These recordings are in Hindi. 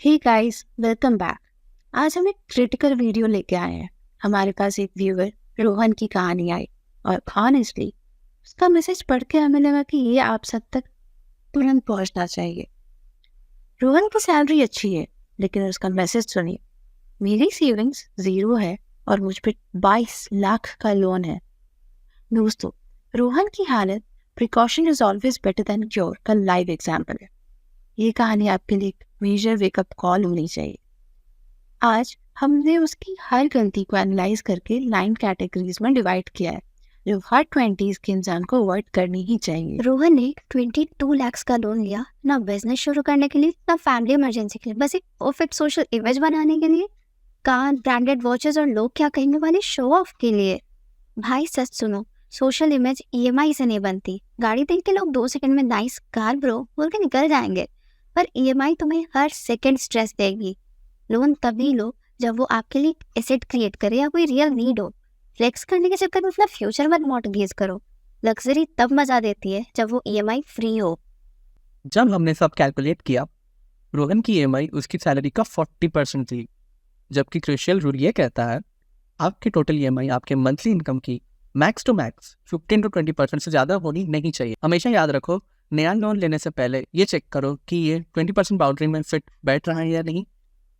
Hey guys, welcome back. आज हम एक क्रिटिकल वीडियो लेके आए हैं। हमारे पास एक व्यूअर रोहन की कहानी आई और ऑनेस्टली उसका मैसेज पढ़ के हमें लगा कि ये आप सब तक तुरंत पहुंचना चाहिए। रोहन की सैलरी अच्छी है, लेकिन उसका मैसेज सुनिए। मेरी सेविंग्स 0 है और मुझ पे 22 लाख का लोन है। दोस्तों, रोहन की हालत precaution is always better than cure का लाइव एग्जाम्पल है। ये कहानी आपके लिए एक मेजर वेकअप कॉल होनी चाहिए। आज हमने उसकी हर गलती को एनालाइज करके 9 कैटेगरीज में डिवाइड किया है, जो हर 20s के इंसान को अवॉइड करनी ही चाहिए। रोहन ने 22 लाख का लोन लिया, ना बिजनेस शुरू करने के लिए ना फैमिली इमरजेंसी के लिए, बस एक परफेक्ट सोशल इमेज बनाने के लिए, कार, ब्रांडेड वॉचेस और लोग क्या कहेंगे वाले शो ऑफ के लिए। भाई सच सुनो, सोशल इमेज ईएमआई से नहीं बनती। गाड़ी देख के लोग 2 सेकंड में नाइस कार ब्रो बोल के निकल जाएंगे, पर ईएमआई तुम्हें हर सेकंड स्ट्रेस देगी। लोन तभी लो जब वो आपके लिए एसेट क्रिएट करे या कोई रियल नीड हो। फ्लेक्स करने के चक्कर में अपना फ्यूचर मत मॉर्टगेज करो। लग्जरी तब मजा देती है जब वो ईएमआई फ्री हो। जब हमने सब कैलकुलेट किया, रोहन की ईएमआई उसकी सैलरी का 40% थी, जबकि क्रूशियल रूल ये कहता है आपकी टोटल ईएमआई आपके मंथली इनकम की मैक्स टू मैक्स 15 to 20% से ज़्यादा होनी नहीं चाहिए। हमेशा याद रखो, नया लोन लेने से पहले ये चेक करो कि ये 20% बाउंड्री में फिट बैठ रहा है या नहीं,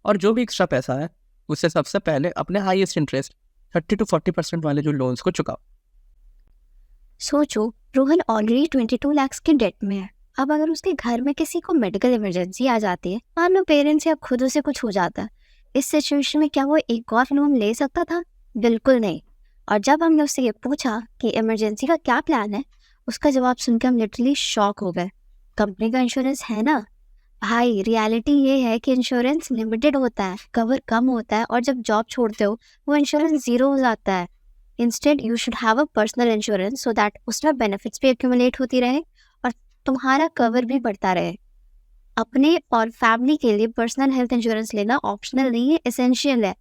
और जो भी एक्स्ट्रा पैसा है उससे सबसे पहले अपने हाईएस्ट इंटरेस्ट 30 to 40% वाले जो लोन्स को चुकाओ। सोचो, रोहन ऑलरेडी 22 लाख के डेट में है। अब अगर उसके घर में किसी को मेडिकल इमरजेंसी आ जाती है, मान लो पेरेंट्स या खुद उसे कुछ हो जाता है, इस सिचुएशन में क्या वो एक और लोन ले सकता था? बिल्कुल नहीं। और जब हमने उससे ये पूछा कि इमरजेंसी का क्या प्लान है, उसका जवाब सुनकर हम लिटरली शॉक हो गए। कंपनी का इंश्योरेंस है ना भाई। रियलिटी ये है कि इंश्योरेंस लिमिटेड होता है, कवर कम होता है, और जब जॉब छोड़ते हो वो इंश्योरेंस 0 हो जाता है। Instead you should have a personal insurance so that उसमें बेनिफिट्स भी एक्यूमुलेट होती रहे और तुम्हारा कवर भी बढ़ता रहे। अपने और फैमिली के लिए पर्सनल हेल्थ इंश्योरेंस लेना ऑप्शनल नहीं है, एसेंशियल है।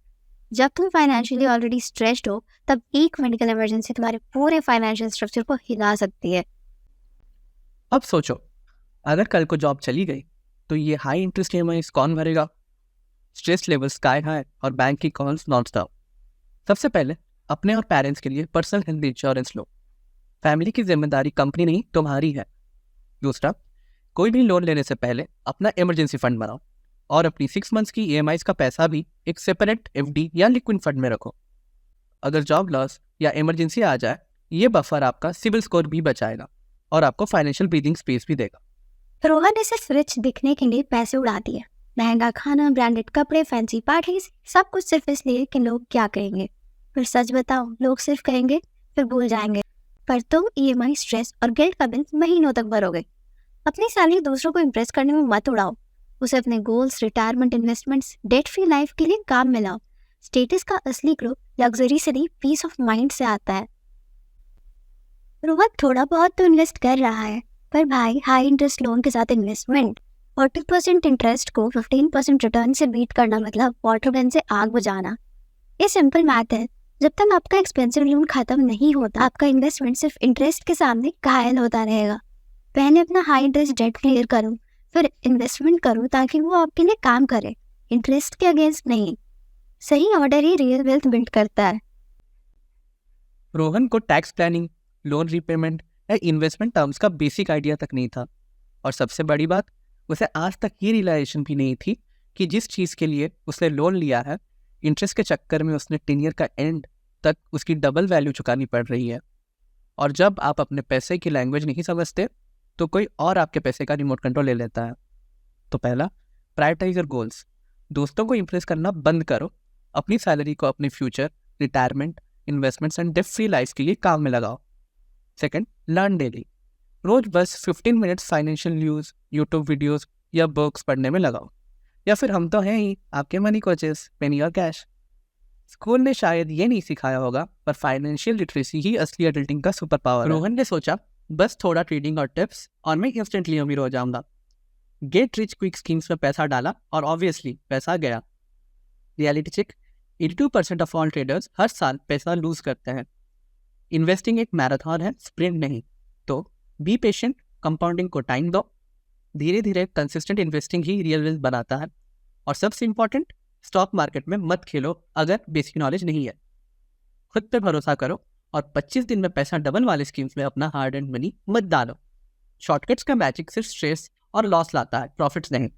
जब तुम फाइनेंशियली ऑलरेडी स्ट्रेस्ड हो, तब एक मेडिकल इमरजेंसी तुम्हारे पूरे फाइनेंशियल स्ट्रक्चर को हिला सकती है। अब सोचो, अगर कल को जॉब चली गई तो ये हाई इंटरेस्ट ईएमआई कौन भरेगा? स्ट्रेस लेवल स्काई हाई और बैंक की कॉल्स नॉन स्टॉप। सबसे पहले अपने और पेरेंट्स के लिए पर्सनल हेल्थ इंश्योरेंस लो। फैमिली की जिम्मेदारी कंपनी नहीं, तुम्हारी है। दूसरा, कोई भी लोन लेने से पहले अपना इमरजेंसी फंड बनाओ और अपनी 6 मंथ्स की ईएमआईज का पैसा भी एक सेपरेट एफडी या लिक्विड फंड में रखो। अगर जॉब लॉस या इमरजेंसी आ जाए, ये बफर आपका सिविल स्कोर भी बचाएगा और आपको फाइनेंशियल ब्रीदिंग स्पेस भी देगा। रोहन ने सिर्फ रिच दिखने के लिए पैसे उड़ा दिए। महंगा खाना, ब्रांडेड कपड़े, फैंसी पार्टीज, सब कुछ सिर्फ इसलिए कि लोग क्या कहेंगे। पर सच बताओ, लोग सिर्फ कहेंगे फिर भूल जाएंगे। पर तुम ईएमआई, स्ट्रेस और गिल्ट का बिल महीनों तक भरोगे। अपनी सैलरी दूसरों को इम्प्रेस करने में मत उड़ाओ। उसे अपने goals, retirement, investments, debt free life के लिए काम में लाओ। स्टेटस का असली ग्रो लग्जरी से नहीं, पीस ऑफ माइंड से आता है। रोहन थोड़ा बहुत तो इन्वेस्ट कर रहा है, पर भाई हाई इंटरेस्ट लोन के साथ इन्वेस्टमेंट 40% इंटरेस्ट को 15% रिटर्न से बीट करना मतलब वाटर गन से आग बुझाना। ये सिंपल मैथ है। जब तक आपका एक्सपेंसिव लोन खत्म नहीं होता, आपका इन्वेस्टमेंट सिर्फ इंटरेस्ट के सामने घायल होता रहेगा। पहले अपना हाई इंटरेस्ट डेट क्लियर करो, फिर इन्वेस्टमेंट करो, ताकि वो आपके लिए काम करे, इंटरेस्ट के अगेंस्ट नहीं। सही ऑर्डर ही रियल वेल्थ बिल्ड करता है। रोहन को टैक्स प्लानिंग, लोन रीपेमेंट या इन्वेस्टमेंट टर्म्स का बेसिक आइडिया तक नहीं था, और सबसे बड़ी बात, उसे आज तक ये रियलाइजेशन भी नहीं थी कि जिस चीज़ के लिए उसने लोन लिया है, इंटरेस्ट के चक्कर में उसने 10 ईयर का एंड तक उसकी डबल वैल्यू चुकानी पड़ रही है। और जब आप अपने पैसे की लैंग्वेज नहीं समझते, तो कोई और आपके पैसे का रिमोट कंट्रोल ले लेता है। तो पहला, प्रायोरिटाइज योर गोल्स। दोस्तों को इंप्रेस करना बंद करो। अपनी सैलरी को अपने future, retirement, investments and debt free life के लिए काम में लगाओ। Second, learn daily. रोज बस 15 minutes financial news, YouTube videos या बुक्स पढ़ने में लगाओ। या फिर हम तो हैं ही आपके मनी कोचेस, पेनी और कैश। स्कूल ने शायद ये नहीं सिखाया होगा, पर फाइनेंशियल लिटरेसी ही असली एडल्टिंग का सुपर पावर है। रोहन ने सोचा, बस थोड़ा ट्रेडिंग और टिप्स और मैं इंस्टेंटली अमीर हो जाऊंगा। गेट रिच क्विक स्कीम्स में पैसा डाला और ऑब्वियसली पैसा गया। Reality check, 82% of all traders हर साल पैसा लूज करते हैं। इन्वेस्टिंग एक मैराथन है, स्प्रिंट नहीं। तो बी पेशेंट, कंपाउंडिंग को टाइम दो। धीरे धीरे कंसिस्टेंट इन्वेस्टिंग ही रियल वेल्थ बनाता है। और सबसे इम्पोर्टेंट, स्टॉक मार्केट में मत खेलो अगर बेसिक नॉलेज नहीं है। खुद पे भरोसा करो और 25 दिन में पैसा डबल वाले स्कीम्स में अपना हार्ड एंड मनी मत डालो। शॉर्टकट्स का मैजिक सिर्फ स्ट्रेस और लॉस लाता है, प्रॉफिट्स नहीं।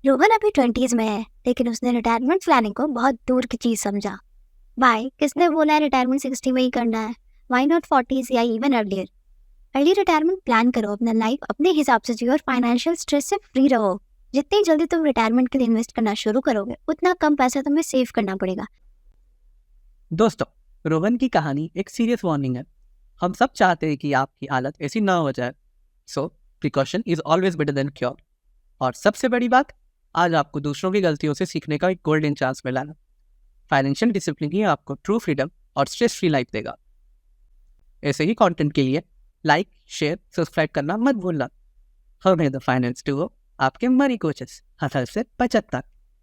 रोहन अभी 20s में है, लेकिन उसने रिटायरमेंट प्लानिंग को बहुत दूर की चीज समझा। भाई, किसने बोला है रिटायरमेंट 60 में ही करना है? वाई नॉट 40s या even earlier? Early retirement plan करो, अपना लाइफ अपने हिसाब से जियो और फाइनेंशियल स्ट्रेस से फ्री रहो। जितनी जल्दी तुम रिटायरमेंट के लिए इन्वेस्ट करना शुरू करोगे, उतना कम पैसा तुम्हें सेव करना पड़ेगा। दोस्तों, रोहन की कहानी एक सीरियस वार्निंग है। हम सब चाहते हैं कि आपकी हालत ऐसी ना हो जाए, so precaution is always better than cure. और सबसे बड़ी बात, आज आपको दूसरों की गलतियों से सीखने का एक गोल्डन चांस मिला है। फाइनेंशियल डिसिप्लिन ही आपको ट्रू फ्रीडम और स्ट्रेस फ्री लाइफ देगा। ऐसे ही कंटेंट के लिए लाइक, शेयर, सब्सक्राइब करना मत भूलना। हम हैं द फाइनेंस डुओ, आपके मनी कोचेस, 18 से 75।